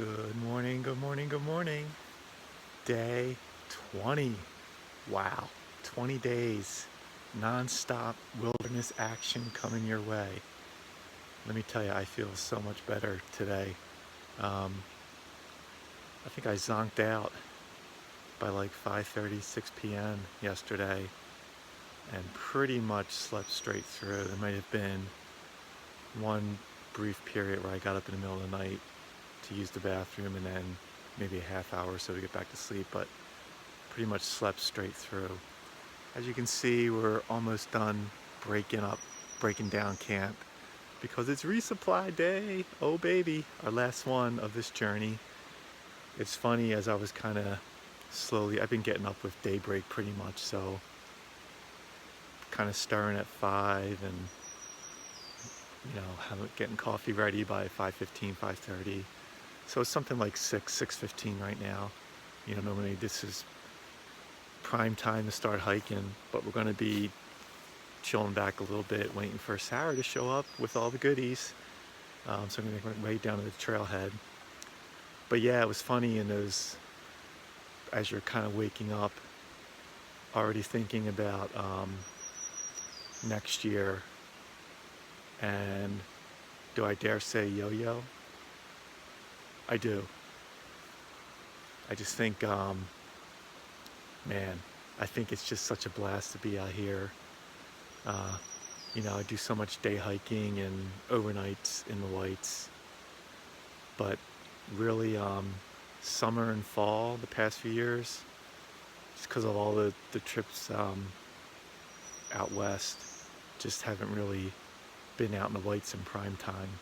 Good morning, good morning, good morning. Day 20. Wow, 20 days, non-stop wilderness action coming your way. Let me tell you, I feel so much better today. Um, I think I zonked out by like 5:30, 6 p.m. yesterday and pretty much slept straight through. There might have been one brief period where I got up in the middle of the night to use the bathroom and then maybe a half hour or so to get back to sleep, but pretty much slept straight through. As you can see, we're almost done breaking down camp because it's resupply day. Oh baby, our last one of this journey. It's funny, as I was kind of slowly, I've been getting up with daybreak pretty much, so kind of stirring at 5 and getting coffee ready by 5:15, 5:30. So it's something like 6:15 right now. Normally this is prime time to start hiking, but we're going to be chilling back a little bit, waiting for Sarah to show up with all the goodies. So I'm going to go right down to the trailhead. But yeah, it was funny in those, as you're kind of waking up, already thinking about next year, and do I dare say yo-yo? I do. I just think, man, I think it's just such a blast to be out here. I do so much day hiking and overnights in the Whites, but really summer and fall the past few years, just because of all the trips out west, just haven't really been out in the Whites in prime time.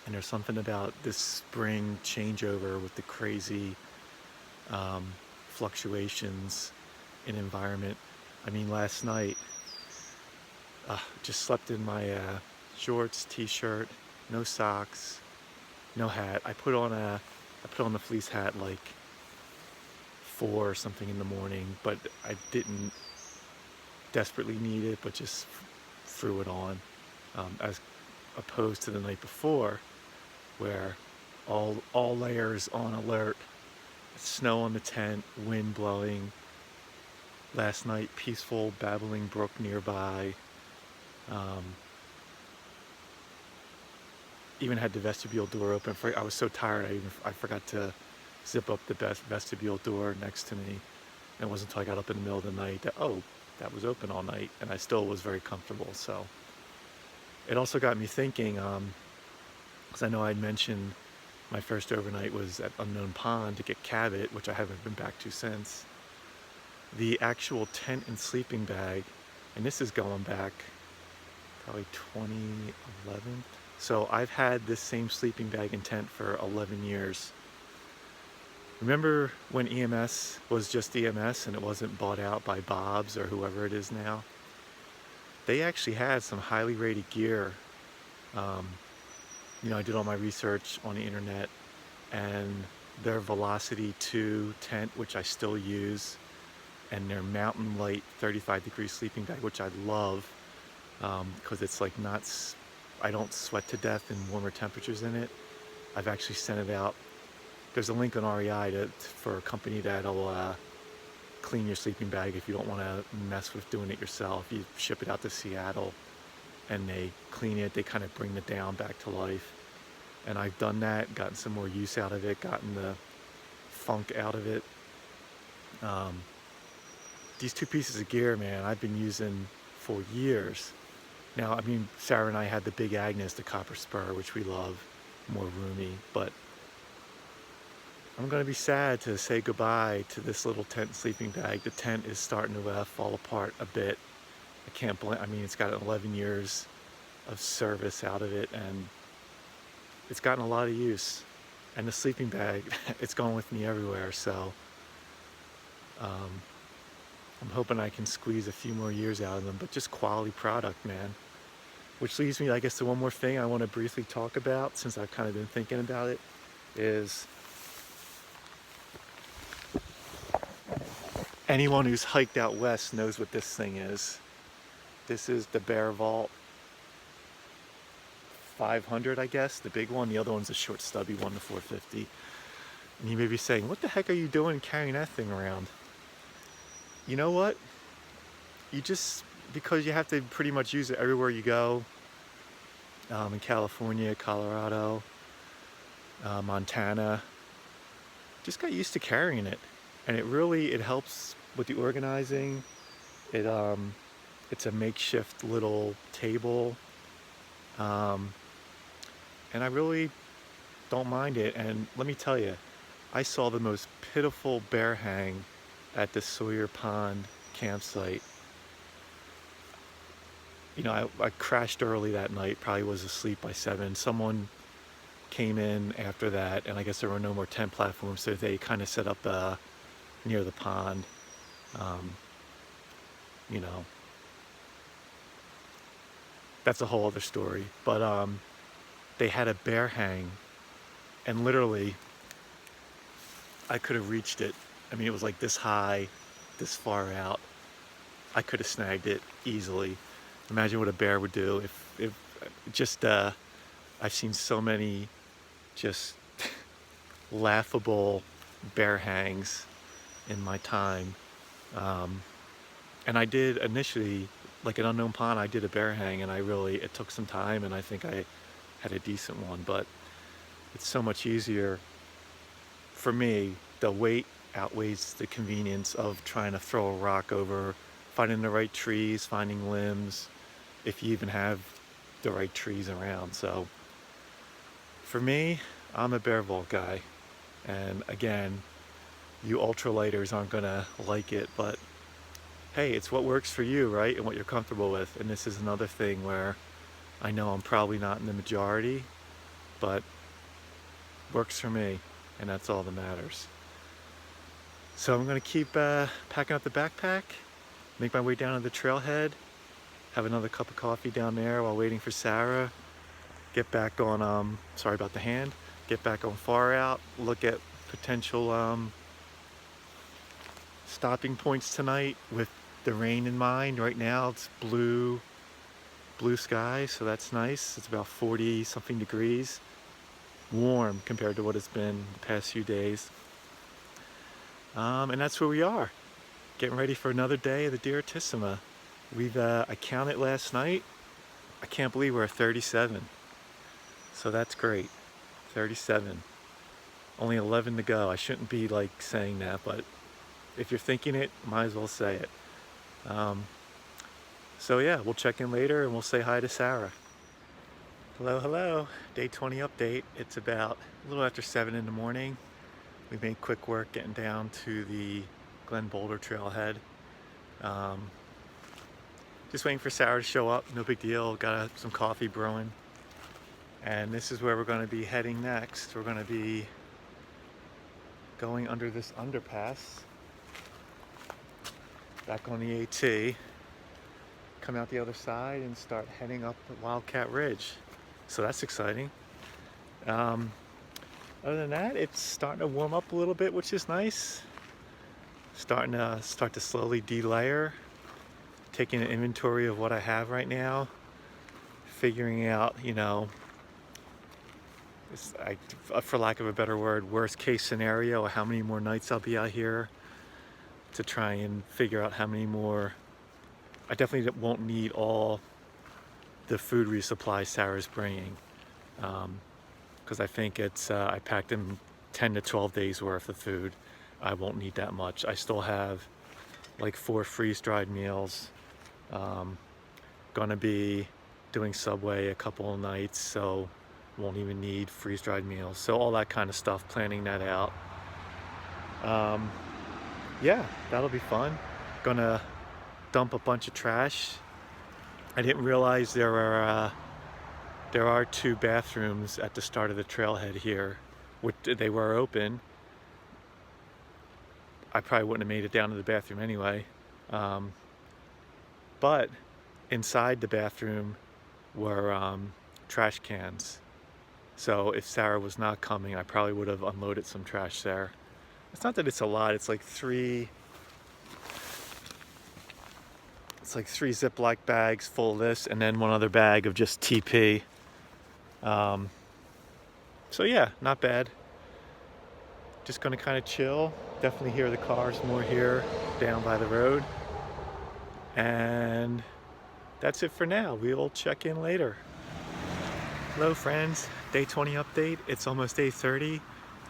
And there's something about this spring changeover with the crazy fluctuations in environment. I mean, last night, just slept in my shorts, t-shirt, no socks, no hat. I put on the fleece hat like 4 or something in the morning, but I didn't desperately need it, but just threw it on, as opposed to the night before, where all layers on alert. Snow on the tent, wind blowing. Last night, peaceful babbling brook nearby. Even had the vestibule door open. I was so tired, I forgot to zip up the vestibule door next to me. And it wasn't until I got up in the middle of the night that was open all night, and I still was very comfortable. So it also got me thinking, because I know I'd mentioned my first overnight was at Unknown Pond to get Cabot, which I haven't been back to since. The actual tent and sleeping bag, and this is going back probably 2011. So I've had this same sleeping bag and tent for 11 years. Remember when EMS was just EMS and it wasn't bought out by Bob's or whoever it is now? They actually had some highly rated gear. I did all my research on the internet, and their Velocity 2 tent, which I still use, and their Mountain Light 35-degree sleeping bag, which I love, because it's like I don't sweat to death in warmer temperatures in it. I've actually sent it out. There's a link on REI for a company that'll clean your sleeping bag if you don't want to mess with doing it yourself. You ship it out to Seattle, and they clean it. They kind of bring the down back to life. And I've done that, gotten some more use out of it, gotten the funk out of it. These 2 pieces of gear, man, I've been using for years. Now, I mean, Sarah and I had the Big Agnes, the copper spur, which we love, more roomy, but I'm going to be sad to say goodbye to this little tent sleeping bag. The tent is starting to fall apart a bit. I can't blame, I mean, it's got 11 years of service out of it, and it's gotten a lot of use. And the sleeping bag, it's going with me everywhere, so I'm hoping I can squeeze a few more years out of them, but just quality product, man. Which leads me, I guess, to one more thing I want to briefly talk about, since I've kind of been thinking about it, is anyone who's hiked out west knows what this thing is. This is the Bear Vault 500, I guess, the big one. The other one's a short stubby one, the 450. And you may be saying, what the heck are you doing carrying that thing around? You know what? You just, because you have to pretty much use it everywhere you go, in California, Colorado, Montana, just got used to carrying it. And it helps with the organizing. It's a makeshift little table. And I really don't mind it. And let me tell you, I saw the most pitiful bear hang at the Sawyer Pond campsite. You know, I crashed early that night, probably was asleep by 7. Someone came in after that, and I guess there were no more tent platforms, so they kind of set up near the pond. You know, that's a whole other story. But they had a bear hang, and literally, I could have reached it. I mean, it was like this high, this far out. I could have snagged it easily. Imagine what a bear would do if just, I've seen so many just laughable bear hangs in my time. And I did initially, like an unknown pond, I did a bear hang, and it took some time, and I think I had a decent one, but it's so much easier for me. The weight outweighs the convenience of trying to throw a rock over, finding the right trees, finding limbs, if you even have the right trees around. So for me, I'm a bear vault guy. And again, you ultralighters aren't gonna like it, but hey, it's what works for you, right? And what you're comfortable with. And this is another thing where I know I'm probably not in the majority, but works for me, and that's all that matters. So I'm gonna keep packing up the backpack, make my way down to the trailhead, have another cup of coffee down there while waiting for Sarah, get back on, sorry about the hand, get back on Far Out, look at potential stopping points tonight with the rain in mind. Right now it's blue sky, so that's nice. It's about 40 something degrees, warm compared to what it's been the past few days. And that's where we are, getting ready for another day of the Direttissima. I counted last night. I can't believe we're at 37. So that's great. 37. Only 11 to go. I shouldn't be like saying that, but if you're thinking it, might as well say it. So yeah, we'll check in later and we'll say hi to Sarah. Hello, hello. Day 20 update. It's about a little after 7 in the morning. We made quick work getting down to the Glen Boulder trailhead. Just waiting for Sarah to show up, no big deal. Got some coffee brewing. And this is where we're going to be heading next. We're going to be going under this underpass, back on the AT, come out the other side and start heading up the Wildcat Ridge. So that's exciting. Other than that, it's starting to warm up a little bit, which is nice. Start to slowly delayer, taking an inventory of what I have right now, figuring out, you know, for lack of a better word, worst case scenario, how many more nights I'll be out here, to try and figure out how many more. I definitely won't need all the food resupply Sarah's bringing, because I think I packed in 10 to 12 days worth of food. I won't need that much. I still have like 4 freeze-dried meals. Gonna be doing Subway a couple of nights, so won't even need freeze-dried meals. So all that kind of stuff, planning that out. Yeah, that'll be fun. Gonna dump a bunch of trash. I didn't realize there are 2 bathrooms at the start of the trailhead here. They were open. I probably wouldn't have made it down to the bathroom anyway. But inside the bathroom were trash cans. So if Sarah was not coming, I probably would have unloaded some trash there. It's not that it's a lot, it's like 3 Ziploc bags full of this, and then one other bag of just TP. So yeah, not bad. Just gonna kind of chill. Definitely hear the cars more here down by the road. And that's it for now. We'll check in later. Hello friends, day 20 update. It's almost 8:30.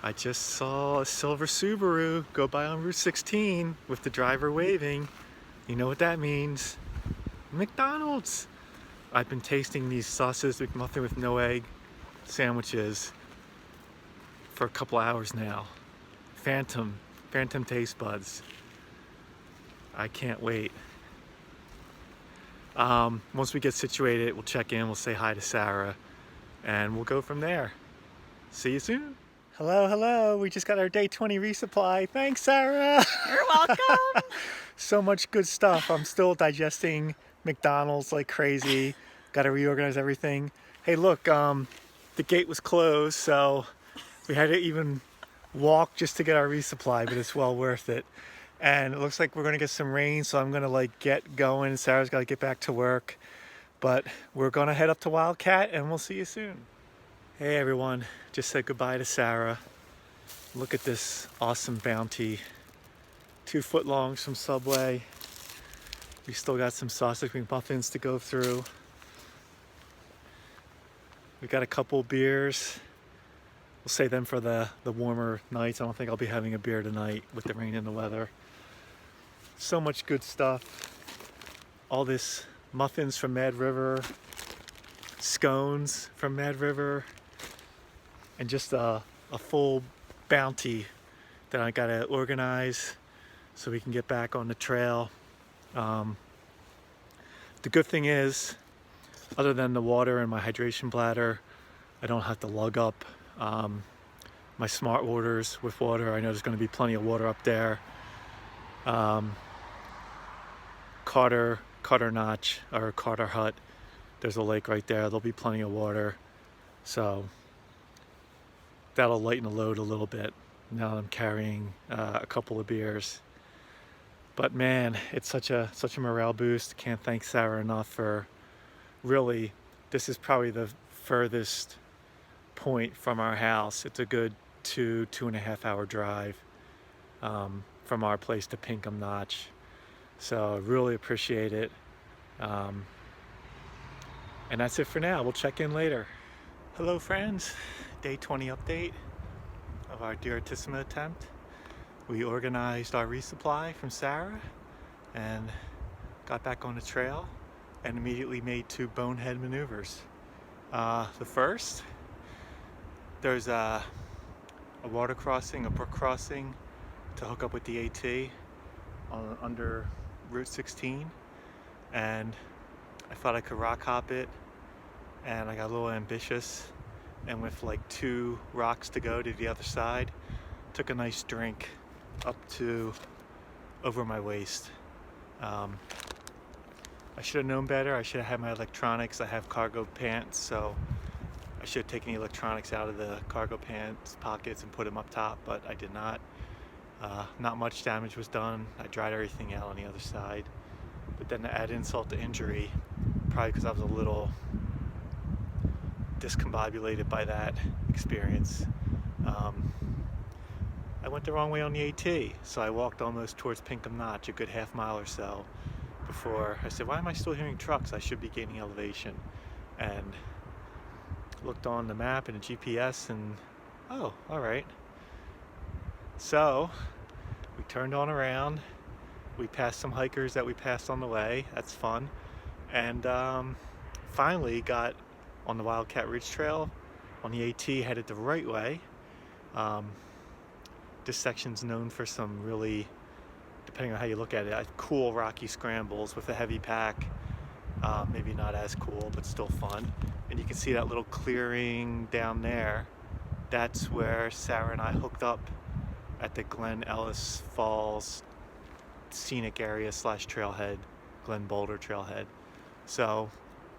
I just saw a silver Subaru go by on Route 16 with the driver waving. You know what that means. McDonald's. I've been tasting these sausage McMuffin with no egg sandwiches for a couple hours now. Phantom taste buds. I can't wait. Once we get situated, we'll check in, we'll say hi to Sarah, and we'll go from there. See you soon. Hello, we just got our day 20 resupply. Thanks, Sarah. You're welcome. So much good stuff. I'm still digesting McDonald's like crazy. Got to reorganize everything. Hey, look, the gate was closed, so we had to even walk just to get our resupply, but it's well worth it. And it looks like we're gonna get some rain, so I'm gonna like get going. Sarah's gotta get back to work, but we're gonna head up to Wildcat and we'll see you soon. Hey everyone, just said goodbye to Sarah. Look at this awesome bounty. 2 foot longs from Subway. We still got some sausage McMuffins to go through. We got a couple beers. We'll save them for the warmer nights. I don't think I'll be having a beer tonight with the rain and the weather. So much good stuff. All this muffins from Mad River, scones from Mad River, and just a full bounty that I gotta organize so we can get back on the trail. The good thing is, other than the water and my hydration bladder, I don't have to lug up my smart waters with water. I know there's going to be plenty of water up there. Carter Notch or Carter Hut, there's a lake right there. There'll be plenty of water, so that'll lighten the load a little bit now that I'm carrying a couple of beers. But man, it's such a morale boost. Can't thank Sarah enough for really, this is probably the furthest point from our house. It's a good 2.5 hour drive from our place to Pinkham Notch. So I really appreciate it. And that's it for now. We'll check in later. Hello friends, day 20 update of our Direttissima attempt. We organized our resupply from Sarah and got back on the trail and immediately made 2 bonehead maneuvers. The first, there's a water crossing, a brook crossing to hook up with the AT under Route 16, and I thought I could rock hop it, and I got a little ambitious, and with like 2 rocks to go to the other side, took a nice drink up to over my waist. I should have known better. I should have had my electronics. I have cargo pants, so I should have taken the electronics out of the cargo pants pockets and put them up top, but I did not. Not much damage was done. I dried everything out on the other side. But then to add insult to injury, probably because I was a little discombobulated by that experience, I went the wrong way on the AT. So I walked almost towards Pinkham Notch, a good half mile or so, before I said, why am I still hearing trucks? I should be gaining elevation. And looked on the map and the GPS and, oh, all right. So we turned on around. We passed some hikers that we passed on the way. That's fun. And finally got on the Wildcat Ridge Trail on the AT, headed the right way. This section's known for some really, depending on how you look at it, cool rocky scrambles with a heavy pack. Maybe not as cool, but still fun. And you can see that little clearing down there. That's where Sarah and I hooked up at the Glen Ellis Falls scenic area / trailhead, Glen Boulder trailhead. So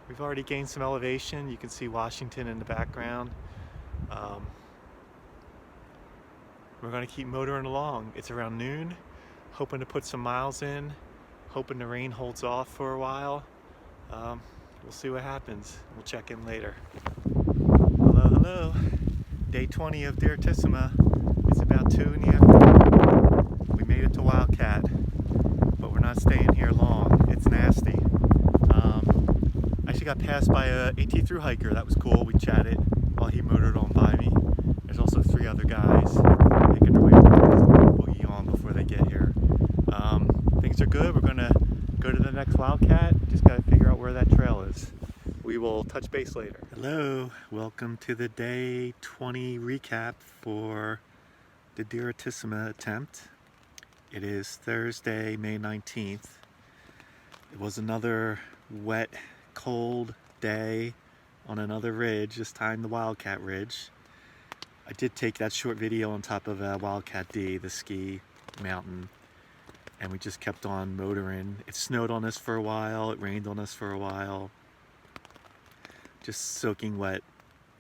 we've already gained some elevation. You can see Washington in the background. We're going to keep motoring along. It's around noon, hoping to put some miles in, hoping the rain holds off for a while. We'll see what happens. We'll check in later. Hello, day 20 of Direttissima. It's about 2 in the afternoon. We made it to Wildcat, but we're not staying here long. It's nasty. I actually got passed by a AT through hiker. That was cool. We chatted while he motored on by me. There's also 3 other guys making their way to boogie on before they get here. Things are good. We're gonna go to the next Wildcat. Just gotta figure out where that trail is. We will touch base later. Hello, welcome to the day 20 recap for the Direttissima attempt. It is Thursday, May 19th. It was another wet, cold day on another ridge, this time the Wildcat Ridge. I did take that short video on top of Wildcat D, the ski mountain, and we just kept on motoring. It snowed on us for a while, it rained on us for a while. Just soaking wet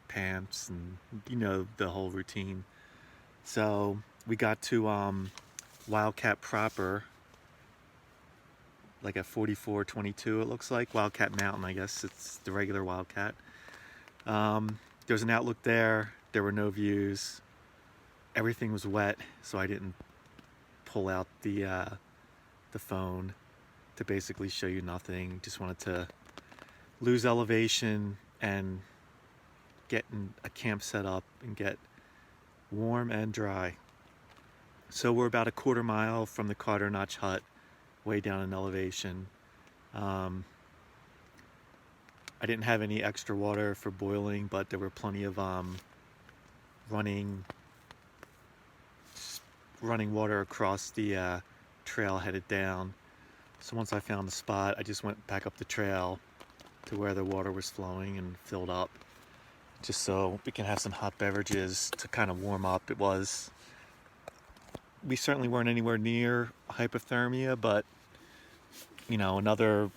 pants and you know the whole routine. So we got to Wildcat proper, like at 44:22 it looks like. Wildcat Mountain, I guess it's the regular Wildcat. There's an outlook there. There were no views. Everything was wet, so I didn't pull out the phone to basically show you nothing. Just wanted to lose elevation and get a camp set up and get warm and dry. So we're about a quarter mile from the Carter Notch Hut, way down in elevation. I didn't have any extra water for boiling, but there were plenty of running water across the trail headed down. So once I found the spot, I just went back up the trail to where the water was flowing and filled up, just so we can have some hot beverages to kind of warm up. We certainly weren't anywhere near hypothermia, but you know, another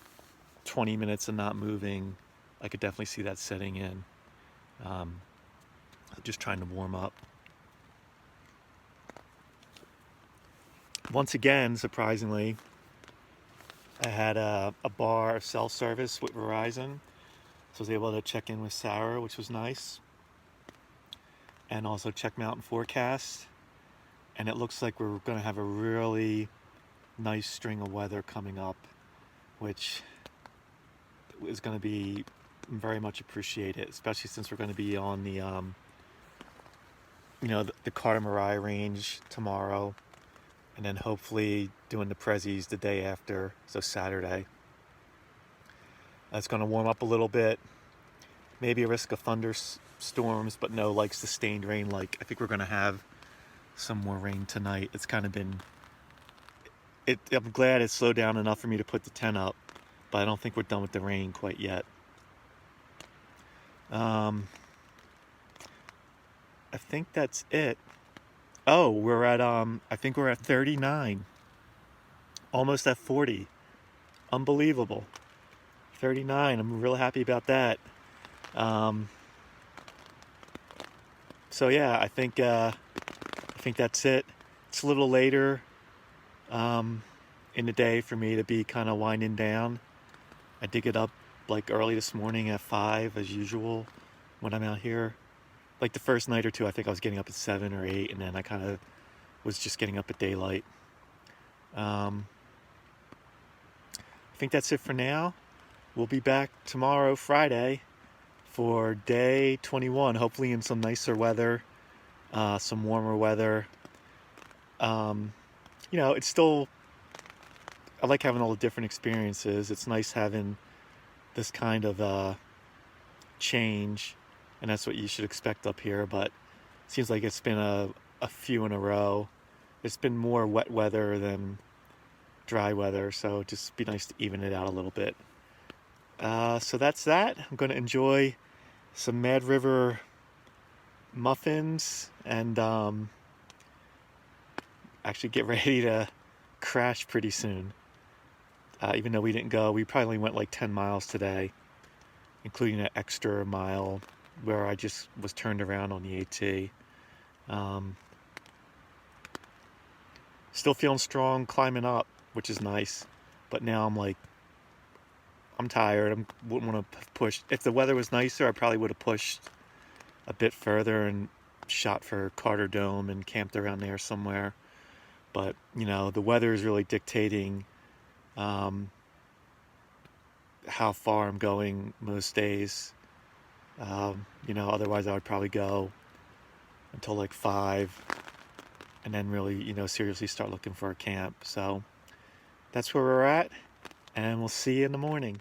20 minutes of not moving, I could definitely see that setting in. Just trying to warm up. Once again, surprisingly, I had a bar of cell service with Verizon, so I was able to check in with Sarah, which was nice, and also check mountain forecast. And it looks like we're going to have a really nice string of weather coming up, which is going to be very much appreciated, especially since we're going to be on the the Carter range tomorrow, and then hopefully doing the Prezzies the day after, so Saturday. It's going to warm up a little bit, maybe a risk of thunderstorms, but no like sustained rain. Like I think we're going to have some more rain tonight. It's kind of been, I'm glad it slowed down enough for me to put the tent up, but I don't think we're done with the rain quite yet. I think that's it. Oh, we're at I think we're at 39, almost at 40. Unbelievable. 39. I'm real happy about that. So yeah, I think that's it. It's a little later in the day for me to be kind of winding down. I did get up like early this morning at 5 as usual when I'm out here. Like the first night or two, I think I was getting up at 7 or 8, and then I kind of was just getting up at daylight. I think that's it for now. We'll be back tomorrow, Friday, for day 21, hopefully in some nicer weather, some warmer weather. It's still, I like having all the different experiences. It's nice having this kind of change, and that's what you should expect up here, but it seems like it's been a few in a row. It's been more wet weather than dry weather, so just be nice to even it out a little bit. So that's that. I'm going to enjoy some Mad River muffins and actually get ready to crash pretty soon. Even though we didn't go, we probably went like 10 miles today, including an extra mile where I just was turned around on the AT. Still feeling strong climbing up, which is nice, but now I'm tired. I wouldn't want to push. If the weather was nicer, I probably would have pushed a bit further and shot for Carter Dome and camped around there somewhere. But, you know, the weather is really dictating how far I'm going most days. You know, otherwise I would probably go until like 5 and then really, you know, seriously start looking for a camp. So that's where we're at, and we'll see you in the morning.